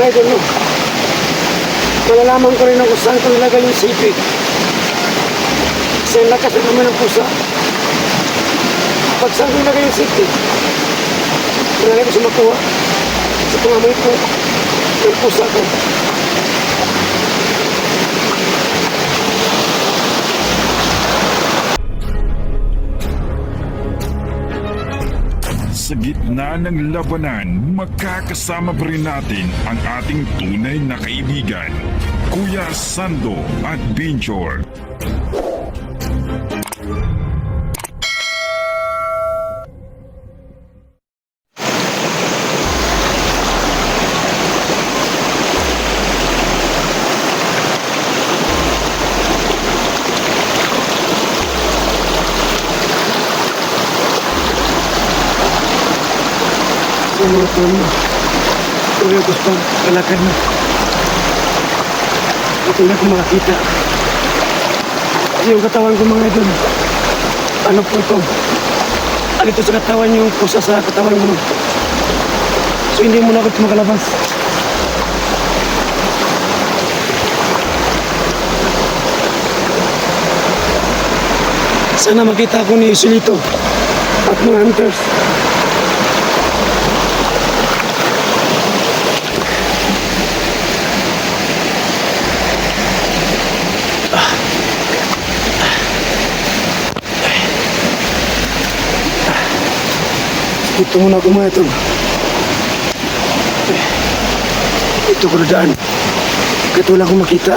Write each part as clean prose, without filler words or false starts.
Mga idol, no? Malalaman ko rin kung saan ko nilagay yung sipit. Kasi ang lakas na naman ng pusa. Pag saan ko nilagay yung sipit, nilagay ko sa makuha. Sa pangamoy ko, yung pusa ko. Sa gitna ng labanan, makakasama pa rin natin ang ating tunay na kaibigan, Kuya Sando at Binjor. Umurutun mo. Tuloy ko sa kalakad mo. Ito na ko makakita. Yung katawan ko mga idol. Ano po ito? Ano ito sa katawan yung pusa sa katawan mo. So hindi mo na ako makalabas. Sana makita ko ni Isulito at mga hunters. Ito muna ako mga ito. Ito ko na daan. Kahit wala akong makita.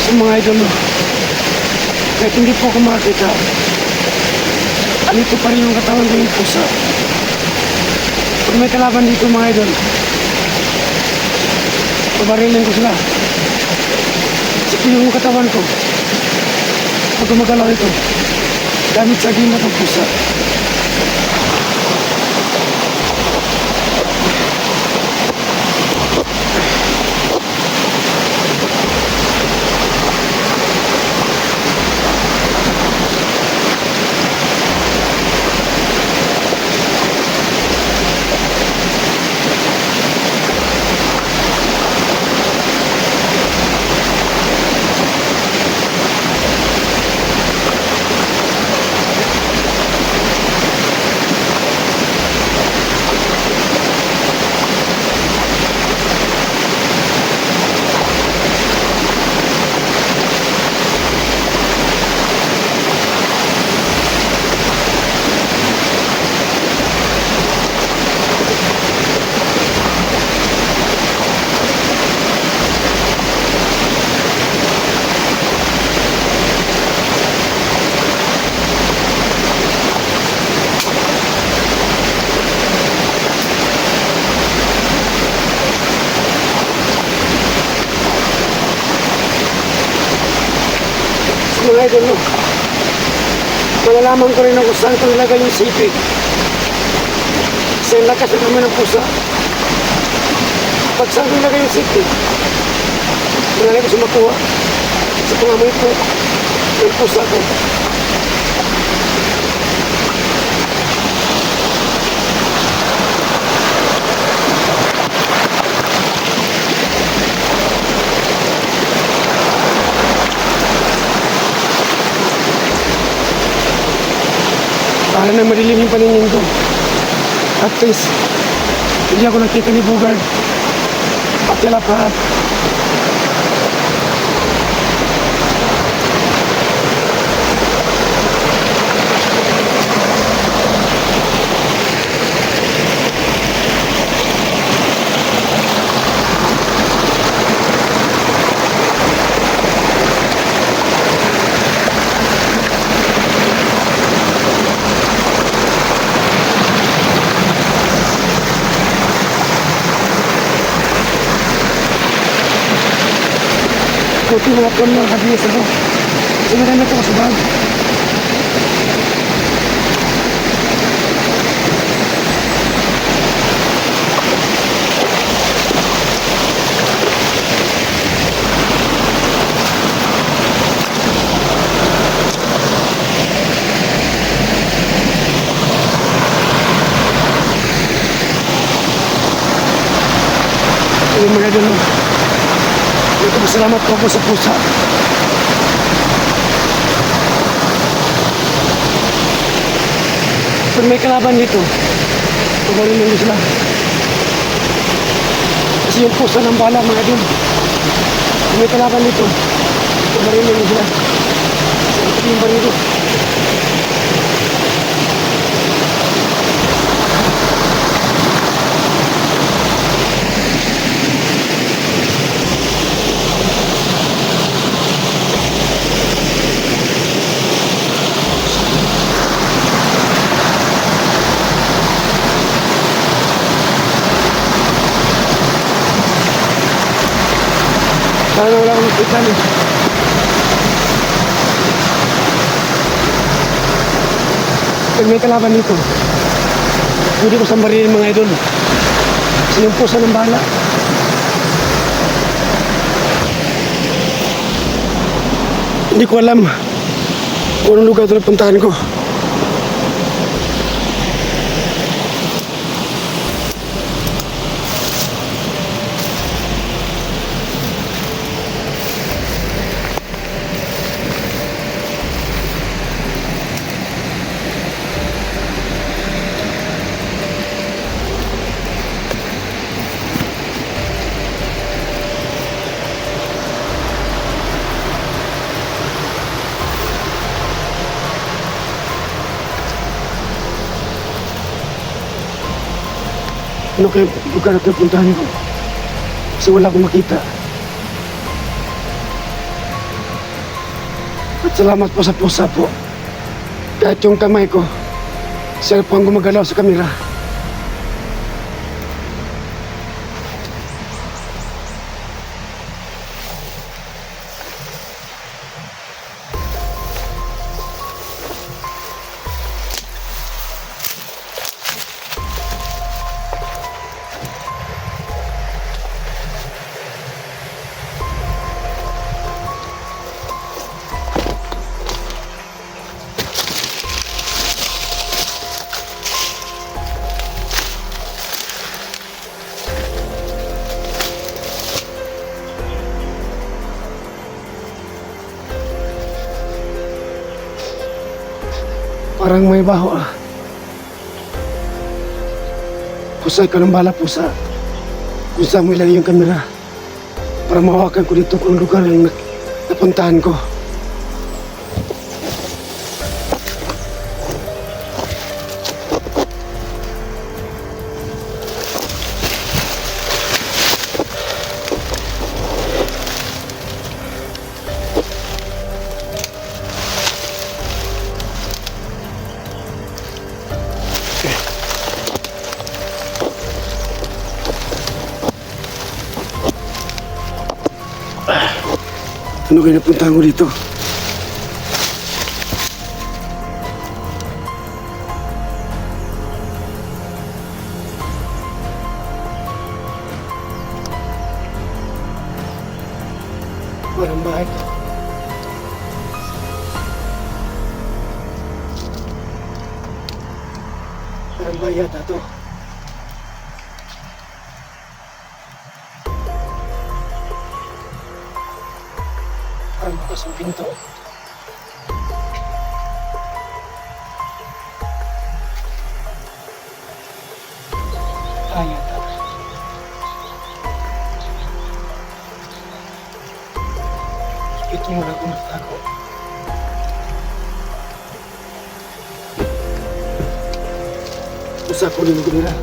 Sa mga idol, kahit hindi po ako makita, dito pa rin yung katawan ko yung pusa. Pag may kalaban dito mga idol, pabarilin ko sila. Sige yung katawan ko. Pag gumagalaw ito, gamit sa gina ng pusa. Mga idol, no? Malalaman ko rin kung saan ko nilagay yung sipit. Kasi ang lakas na naman ng pusa. Pag saan ko nilagay yung sipit, nilagay ko sa makuha. Sa pangamoy ko, yung pusa ko. Para na madilim yung paningin ko. At least, hindi ako nakita ni Bugard. At lahat. Puti mga pon ng kabiyas ako. Sinagamit ako sa bag. Ayun mga idol, no? Salamat po ako sa pusa. Pag may kalaban dito, tumalin lang sila. Kasi yung pusa ng bala, mga idol. Pag may kalaban dito, tumalin lang sila. Sa yung barilo. Sana wala akong nakita niyo. Pag may kalaban dito, pwede ko sambarin mga idol. Kasi yung pusa ng bala. Hindi ko alam kung anong lugar ito na puntahan ko. Ano kayo lugar ito na puntahan ko? Kasi wala akong makita. At salamat po sa pusa po. Kahit yung kamay ko, siya po ang gumagalaw sa kamera. Parang may baho ah. Pusa, ikaw ng bala pusa. Kung saan mo ilagay yung kamera para mahawakan ko dito kung lugar ang napuntahan ko. Ano kayo napuntahan ko dito? Parang bahay. Parang bahay yata to. Parang bukas ang pinto. Yata. Ito yung wala kong nagtago. Usa ko rin yung kamera.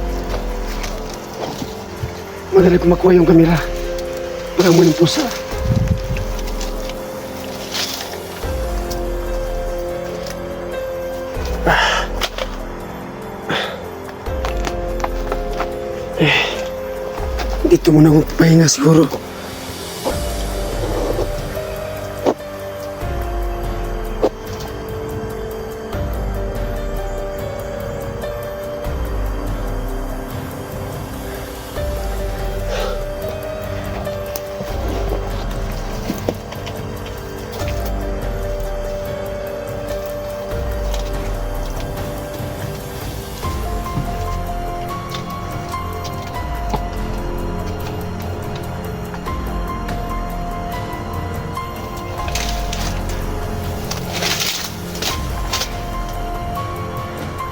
Madali ko makuha yung kamera. Parang mo ng pusa. Dito muna akong pahinga siguro.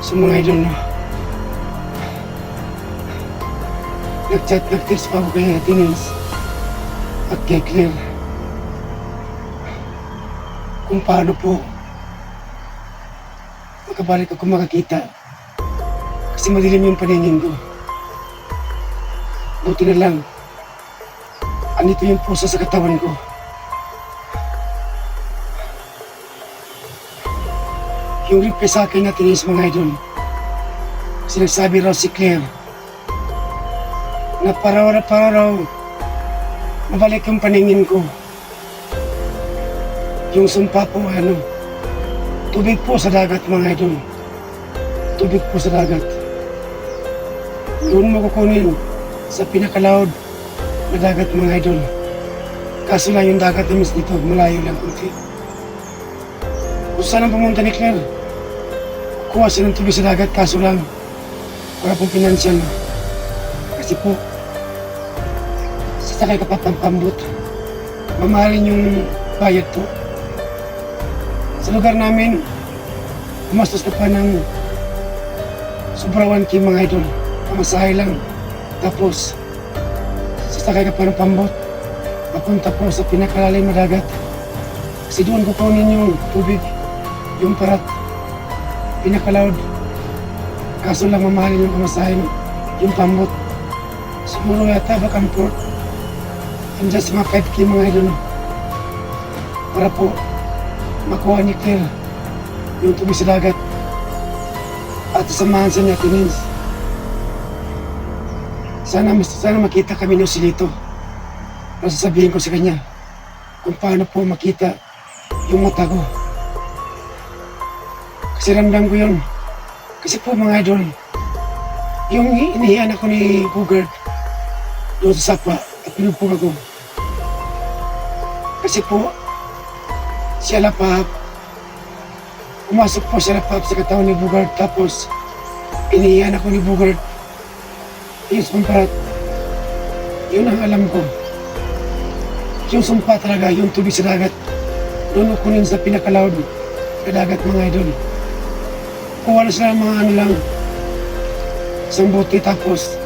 sa mga idol, no? Nag-chat, nag-text pa ako kay Atinens at kay Claire kung paano po makabalik ako makakita kasi madilim yung paningin ko. Buti na lang, andito yung puso sa katawan ko. Yung reply sa akin natin is mga idol, sinasabi raw si Claire na para raw mabalik yung paningin ko. Yung sumpa po tubig po sa dagat mga idol. Tubig po sa dagat. Doon mo kukunin sa pinakalawd na dagat mga idol. Kaso lang yung dagat namis dito, malayo lang kunti. Kung saan ang pumunta ni Claire, kuha siya ng tubig sa dagat, kaso lang wala pong pinansyal. Kasi po, sasakay ka pa pampambot. Mamahalin yung bayad po. Sa lugar namin, gumastos ka pa ng sobrawan kay mga idol. Pamasahe lang. Tapos, sasakay ka pa ng pambot. Papunta po sa pinakalalim na dagat. Kasi doon kukunin yung tubig, yung parat, pinakalawd. Kaso lang mamahalin yung pamasahe, yung pambot. Siguro yata back and forth. And just mga 5K mga idol. Para po makuha ni Claire yung tubig sa dagat at samahan sa Atinens. Sana makita kami ng silito. Sasabihin ko sa kanya kung paano po makita yung mata ko. Kasi ramdam ko yun. Kasi po mga idol, yung inihiyan ako ni Bugard doon sa sapa at pinupug ako. Kasi po, si Alapap, pumasok po si Alapap sa katawan ni Bugard, tapos inihiyan ako ni Bugard. Yung sumparat, yun ang alam ko. Yung sumpa talaga, yung tubig sa dagat, doon kunin sa pinakalawd sa dagat mga idol. Kuha na sila mga lang, isang buti, tapos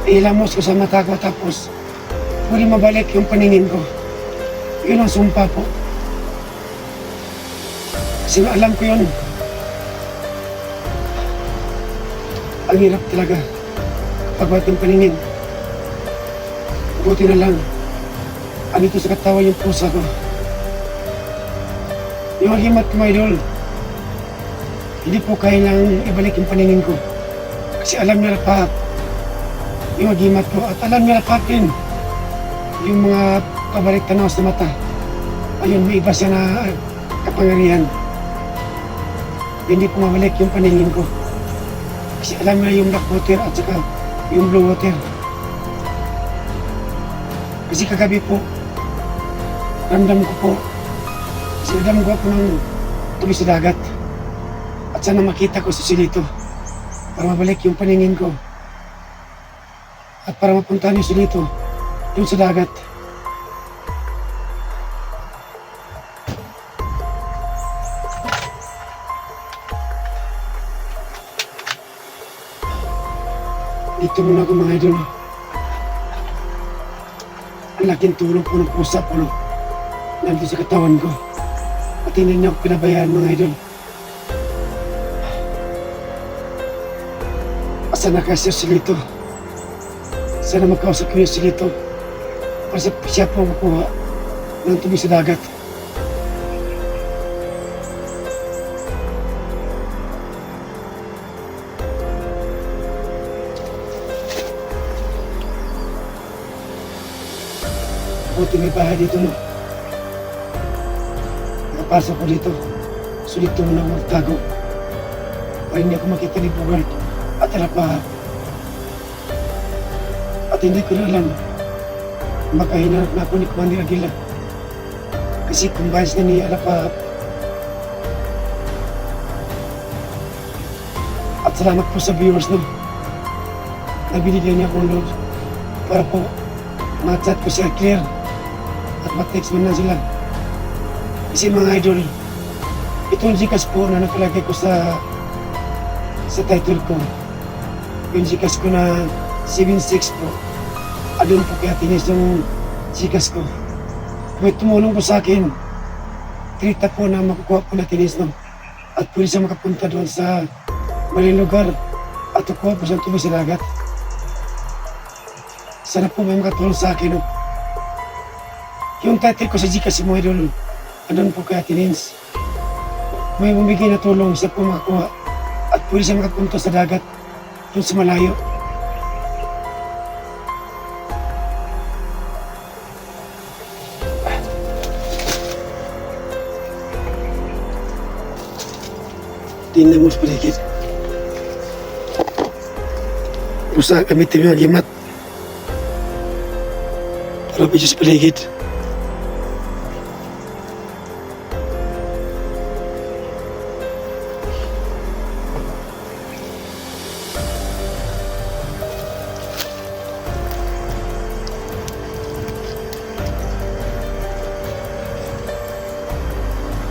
ilamos ko sa mata ko, tapos huli mabalik yung paningin ko. Yun ang sumpa po. Kasi alam ko yun. Ang hirap talaga pagbuhat ng paningin. Buti na lang, andito sa katawan yung pusa ko. Yung himat ko, my idol, hindi po kailangang ibalik yung paningin ko. Kasi alam niya lapat yung agimat ko, at alam niya lapat din yung mga kabalik tanaw sa mata. Ayun, may iba siya na kapangyarihan. Hindi po mabalik yung paningin ko. Kasi alam niya yung black water at saka yung blue water. Kasi kagabi po, ramdam ko po, kasi ramdam ko ako ng tubig sa dagat. At sana makita ko sa silito para mabalik yung paningin ko. At para mapuntahan yung silito, yung sa dagat. Dito muna ako mga idol. Ang laking tulong po ng pusa po nandito sa katawan ko. At hindi niya ako pinabayaan mga idol. Asa na kasi yung silito. Sana magkausap ko yung silito. Para siya po makuha ng tubig sa dagat. Buti may bahay dito, no? Nakapasok ko dito. Sulit mo na magtago. Para hindi ako makita ni Bugard at Alapap. At hindi ko na alam, makahinarap na ako ni Commander Aguila. Kasi kumbayas na ni Alapap. At salamat po sa viewers, no? Nabinigyan niya akong load para po ma-chat ko si Claire at ma-text man na sila. Kasi mga idol, itong Gcash po na nakalagay ko sa sa title ko. Yung sikas ko na 7.6 po. Adun po kaya tinis yung sikas ko. May tumulong po sa akin. Trita po na makukuha po na tinis no. At pwede siya makapunta doon sa maling lugar at kukuha po siyang tubig sa dagat. Sana po may makatulong sa akin no. Yung title ko sa Gcash mo idol, andun po kaya tinins. May bumigay na tulong siya po makakuha at pwede siya makapunta sa dagat doon sa malayo. Tingnan mo sa paligid. Usaha gamitin mo yung agimat. Para medyo sa paligid.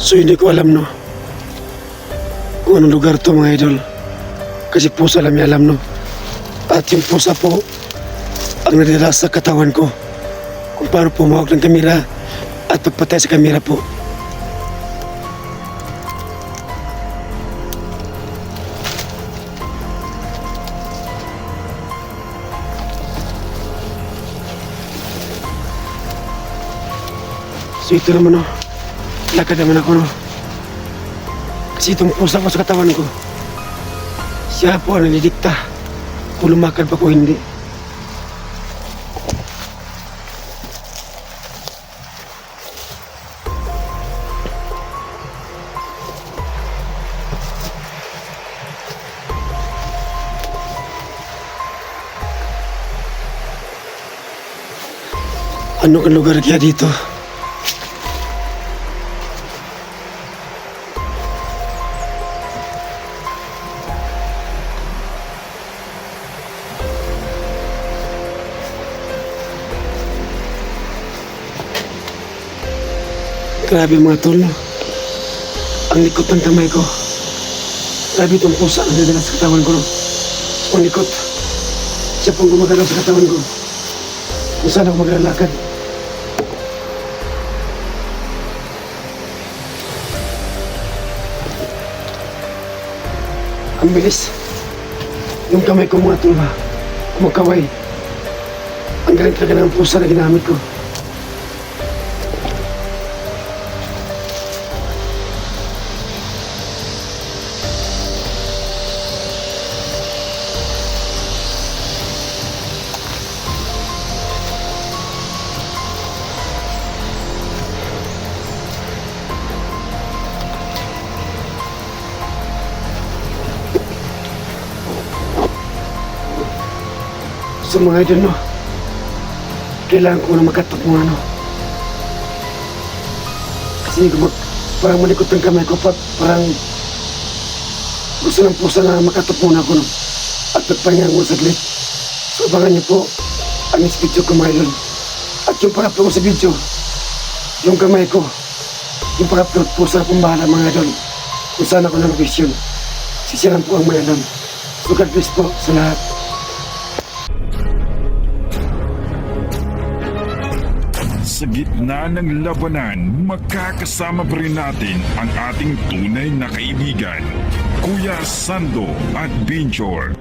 So hindi ko alam no kung anong lugar to mga idol. Kasi pusa lang may alam no. At yung pusa po ang nadala sa katawan ko kung paano pumawag ng kamera at pagpatay sa kamera po. So ito naman no, lakad naman ako no. Kasi itong pusa ko sa katawan ko, siya po ang nalidikta kung lumakad pa ko hindi. Ano kang lugar kaya dito? Grabe mga tol. Ang likot ng kamay ko. Grabe itong pusa ang nadala sa katawan ko. Ang likot. Siya pong gumagalaw sa katawan ko. Kung saan ako maglalakad. Ang bilis. Yung kamay ko mga tol ba? Kumakaway. Ang galing talaga ng pusa na ginamit ko. So mga idol no, kailangan ko na makatok mo ano. Kasi parang malikot ang kamay ko parang gusto ng pusa na makatok muna ako no. At nagpahinga mo saglit. So abangan niyo po ang next video ko mga idol. At yung para-upload ko sa video, yung kamay ko, yung para-upload po sa akong bahala mga idol. Kung saan ako na-vision, sisiran po ang mga idol. So God bless po sa lahat. Sa gitna ng labanan, makakasama pa rin natin ang ating tunay na kaibigan, Kuya Sando at Binchor.